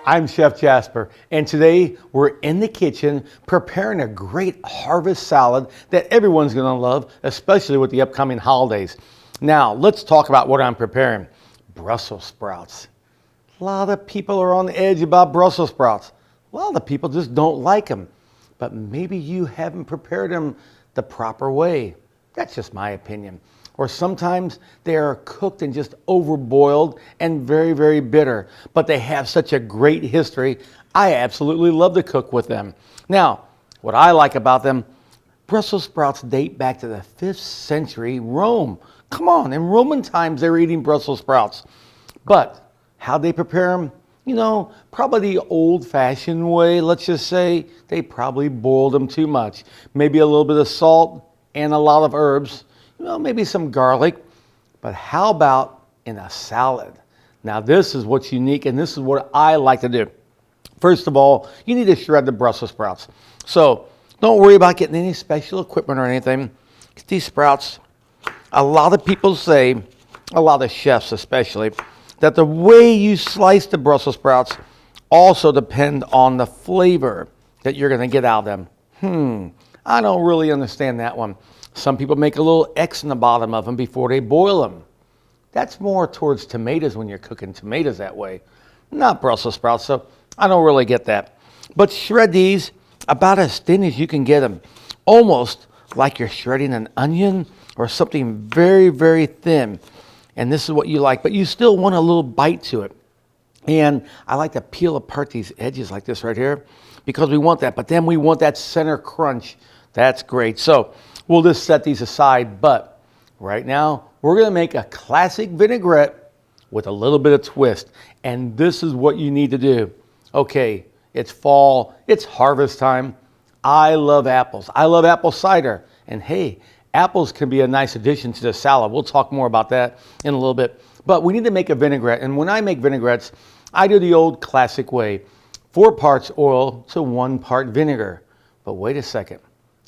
I'm Chef Jasper, and today we're in the kitchen preparing a great harvest salad that everyone's going to love, especially with the upcoming holidays. Now, let's talk about what I'm preparing. Brussels sprouts. A lot of people are on the edge about Brussels sprouts. A lot of people just don't like them, but maybe you haven't prepared them the proper way. That's just my opinion. Or sometimes they are cooked and just overboiled and very, very bitter, but they have such a great history. I absolutely love to cook with them. Now, what I like about them, Brussels sprouts date back to the 5th century Rome. Come on, in Roman times they were eating Brussels sprouts. But how they prepare them? You know, probably the old-fashioned way. Let's just say they probably boiled them too much. Maybe a little bit of salt and a lot of herbs. You know, maybe some garlic, but how about in a salad? Now this is what's unique, and this is what I like to do. First of all, you need to shred the Brussels sprouts. So don't worry about getting any special equipment or anything. Get these sprouts. A lot of people say, a lot of chefs especially, that the way you slice the Brussels sprouts also depend on the flavor that you're going to get out of them. I don't really understand that one. Some people make a little X in the bottom of them before they boil them. That's more towards tomatoes when you're cooking tomatoes that way, not Brussels sprouts, so I don't really get that. But shred these about as thin as you can get them, almost like you're shredding an onion or something very, very thin. And this is what you like, but you still want a little bite to it. And I like to peel apart these edges like this right here because we want that, but then we want that center crunch. That's great. So we'll just set these aside, but right now we're going to make a classic vinaigrette with a little bit of twist. And this is what you need to do. Okay, it's fall, it's harvest time. I love apples. I love apple cider. And hey, apples can be a nice addition to the salad. We'll talk more about that in a little bit. But we need to make a vinaigrette. And when I make vinaigrettes, I do the old classic way. 4 parts oil to 1 part vinegar. But wait a second.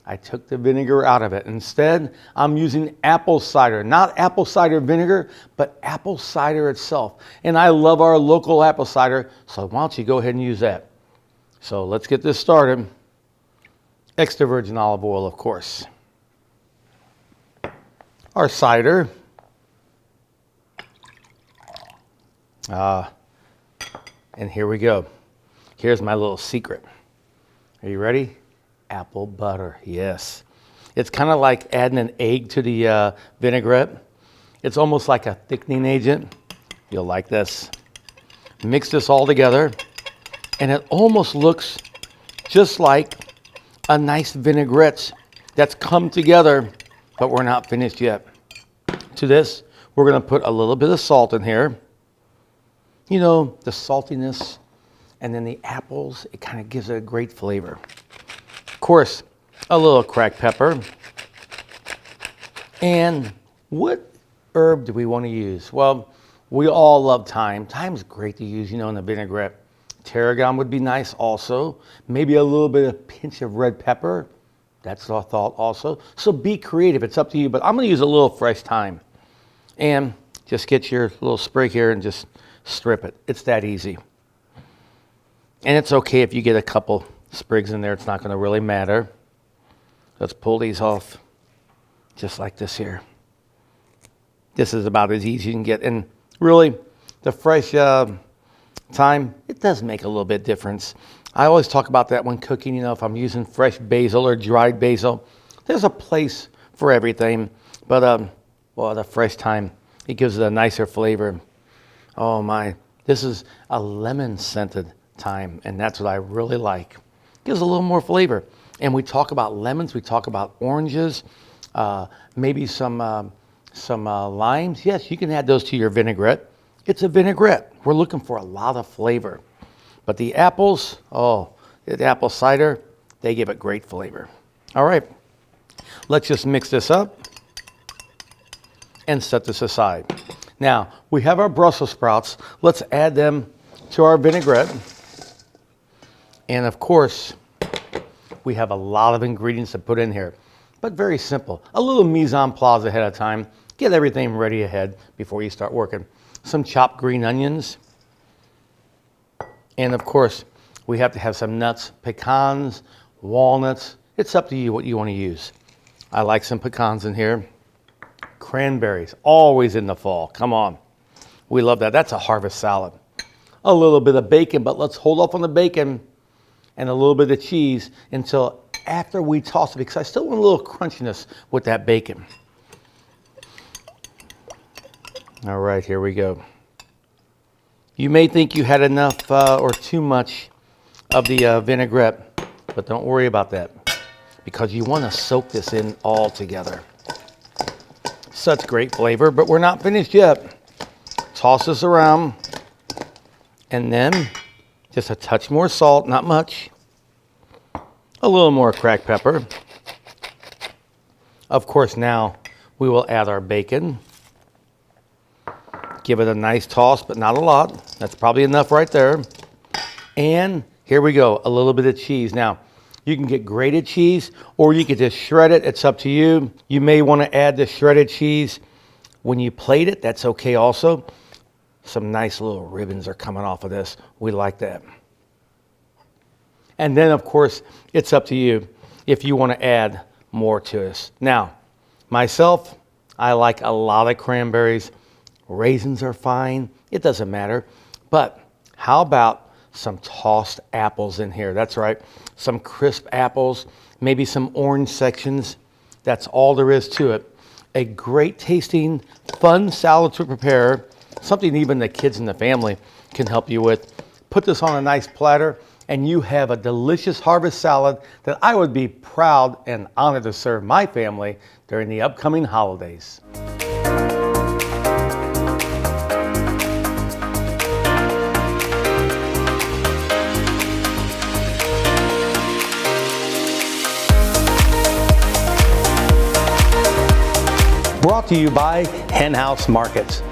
I took the vinegar out of it. Instead, I'm using apple cider. Not apple cider vinegar, but apple cider itself. And I love our local apple cider, so why don't you go ahead and use that. So let's get this started. Extra virgin olive oil, of course. Our cider. And here we go. Here's my little secret. Are you ready? Apple butter, yes. It's kind of like adding an egg to the vinaigrette. It's almost like a thickening agent. You'll like this. Mix this all together, and it almost looks just like a nice vinaigrette that's come together, but we're not finished yet. To this, we're going to put a little bit of salt in here. You know, the saltiness, and then the apples, it kind of gives it a great flavor. Of course, a little cracked pepper. And what herb do we want to use? Well, we all love thyme. Thyme's great to use, you know, in the vinaigrette. Tarragon would be nice also. Maybe a little bit of pinch of red pepper. That's our thought also. So be creative. It's up to you. But I'm going to use a little fresh thyme. And just get your little sprig here and just strip it. It's that easy. And it's okay if you get a couple sprigs in there. It's not going to really matter. Let's pull these off just like this here. This is about as easy as you can get. And really, the fresh thyme, it does make a little bit difference. I always talk about that when cooking. You know, if I'm using fresh basil or dried basil, there's a place for everything. But, well, the fresh thyme, it gives it a nicer flavor. Oh, my. This is a lemon-scented thyme, and that's what I really like. Gives a little more flavor. And we talk about lemons, we talk about oranges, maybe some limes. Yes, you can add those to your vinaigrette. It's a vinaigrette. We're looking for a lot of flavor. But the apples, oh, the apple cider, they give it great flavor. All right, let's just mix this up and set this aside. Now, we have our Brussels sprouts. Let's add them to our vinaigrette. And of course, we have a lot of ingredients to put in here, but very simple. A little mise en place ahead of time. Get everything ready ahead before you start working. Some chopped green onions, And of course, we have to have some nuts, pecans, walnuts. It's up to you what you want to use. I like some pecans in here. Cranberries, always in the fall. Come on. We love that. That's a harvest salad. A little bit of bacon, but let's hold off on the bacon and a little bit of cheese until after we toss it, because I still want a little crunchiness with that bacon. All right, here we go. You may think you had enough or too much of the vinaigrette, but don't worry about that because you want to soak this in all together. Such great flavor, but we're not finished yet. Toss this around, and then just a touch more salt, not much. A little more cracked pepper. Of course, now we will add our bacon. Give it a nice toss, but not a lot. That's probably enough right there. And here we go, a little bit of cheese. Now, you can get grated cheese or you can just shred it. It's up to you. You may want to add the shredded cheese when you plate it. That's okay also. Some nice little ribbons are coming off of this. We like that. And then, of course, it's up to you if you want to add more to this. Now, myself, I like a lot of cranberries. Raisins are fine. It doesn't matter. But how about some tossed apples in here? That's right. Some crisp apples, maybe some orange sections. That's all there is to it. A great tasting, fun salad to prepare. Something even the kids in the family can help you with. Put this on a nice platter and you have a delicious harvest salad that I would be proud and honored to serve my family during the upcoming holidays. Brought to you by Hen House Markets.